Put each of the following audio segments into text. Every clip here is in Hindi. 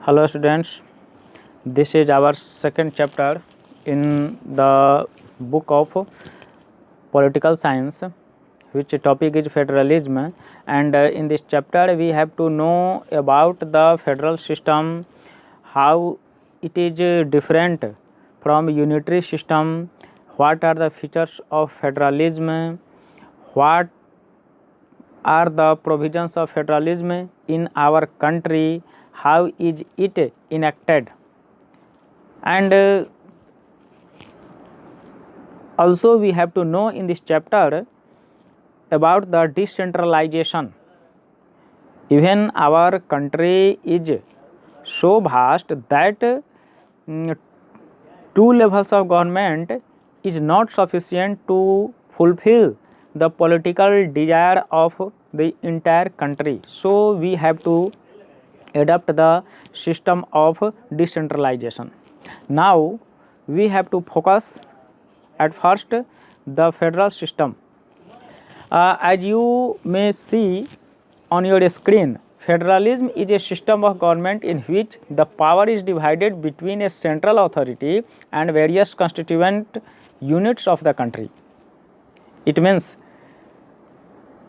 Hello students, this is our second chapter in the book of political science, which topic is federalism, and in this chapter we have to know about the federal system, how it is different from unitary system, what are the features of federalism, what are the provisions of federalism in our country, how is it enacted, and also we have to know in this chapter about the decentralization. Even our country is so vast that two levels of government is not sufficient to fulfill the political desire of the entire country. So we have to adopt the system of decentralization. Now we have to focus at first the federal system. As you may see on your screen, federalism is a system of government in which the power is divided between a central authority and various constituent units of the country. It means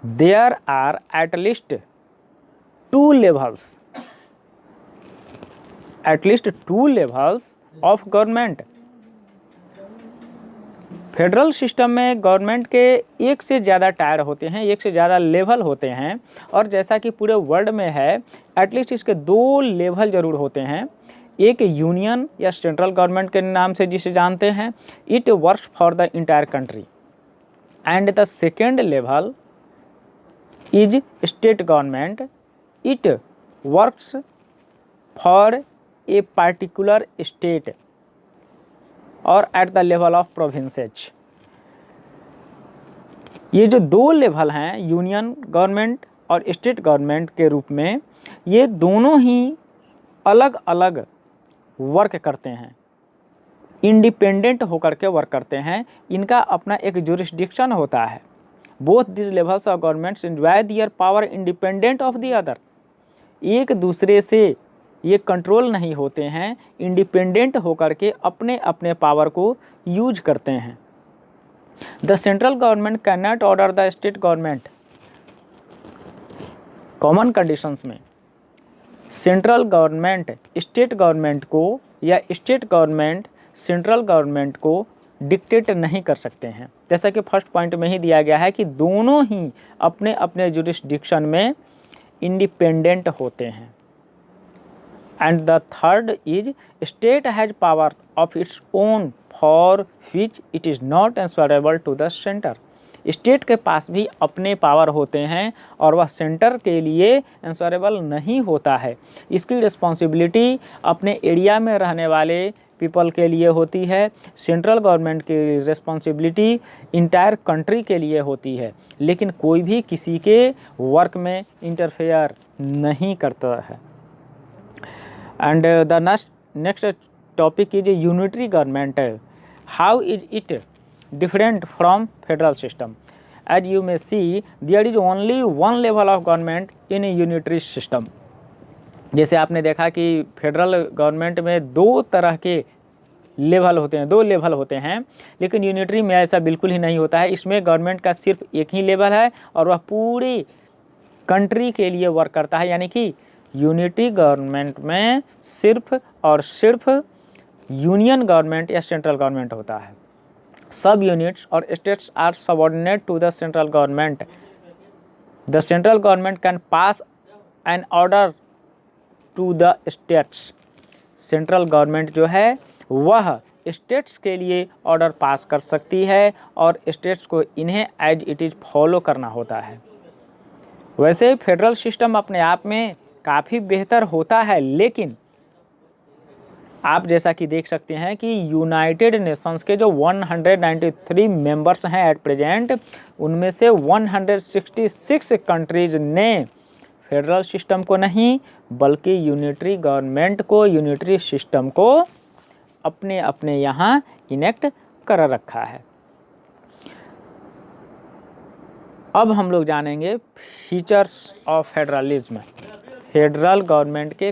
there are at least two levels of government. Federal system में गवर्नमेंट के एक से ज़्यादा टायर होते हैं, एक से ज़्यादा लेवल होते हैं, और जैसा कि पूरे वर्ल्ड में है एटलीस्ट इसके दो लेवल ज़रूर होते हैं. एक यूनियन या सेंट्रल गवर्नमेंट के नाम से जिसे जानते हैं, it works for the entire country, and the second level is state government, it works for a particular state और at the level of provinces. ये जो दो लेवल हैं यूनियन गवर्नमेंट और स्टेट गवर्नमेंट के रूप में, ये दोनों ही अलग अलग वर्क करते हैं, इंडिपेंडेंट होकर के वर्क करते हैं. इनका अपना एक जुरिस्डिक्शन होता है. Both this levels of governments enjoy their power independent of the other. एक दूसरे से ये कंट्रोल नहीं होते हैं, इंडिपेंडेंट होकर के अपने अपने पावर को यूज करते हैं. The central government can not order the state government. Common conditions में सेंट्रल गवर्नमेंट स्टेट गवर्नमेंट को या स्टेट गवर्नमेंट सेंट्रल गवर्नमेंट को डिक्टेट नहीं कर सकते हैं. जैसा कि फर्स्ट पॉइंट में ही दिया गया है कि दोनों ही अपने अपने जुरिस्डिक्शन में इंडिपेंडेंट होते हैं. And the third is state has power of its own for which it is not answerable to the center. State के पास भी अपने पावर होते हैं और वह सेंटर के लिए आंसरेबल नहीं होता है. इसकी रिस्पॉन्सिबिलिटी अपने एरिया में रहने वाले पीपल के लिए होती है. सेंट्रल गवर्नमेंट की रिस्पॉन्सिबिलिटी इंटायर कंट्री के लिए होती है, लेकिन कोई भी किसी के वर्क में इंटरफेयर नहीं करता है. And the next topic is unitary government. How is it different from federal system? As you may see, there is only one level of government in a unitary system. जैसे आपने देखा कि फेडरल गवर्नमेंट में दो तरह के लेवल होते हैं, दो लेवल होते हैं, लेकिन यूनिटरी में ऐसा बिल्कुल ही नहीं होता है. इसमें गवर्नमेंट का सिर्फ एक ही लेवल है और वह पूरी कंट्री के लिए वर्क करता है. यानी कि यूनिटी गवर्नमेंट में सिर्फ और सिर्फ यूनियन गवर्नमेंट या सेंट्रल गवर्नमेंट होता है. सब यूनिट्स और states are subordinate to the central government. The central government can pass an order to the states. Central government जो है वह स्टेट्स के लिए ऑर्डर पास कर सकती है और स्टेट्स को इन्हें एज इट इज़ फॉलो करना होता है. वैसे फेडरल सिस्टम अपने आप में काफ़ी बेहतर होता है, लेकिन आप जैसा कि देख सकते हैं कि यूनाइटेड नेशंस के जो 193 मेंबर्स हैं एट प्रेजेंट, उनमें से 166 कंट्रीज़ ने फेडरल सिस्टम को नहीं बल्कि यूनिटरी गवर्नमेंट को, यूनिटरी सिस्टम को अपने अपने यहाँ इनेक्ट कर रखा है. अब हम लोग जानेंगे features of federalism. Federal government के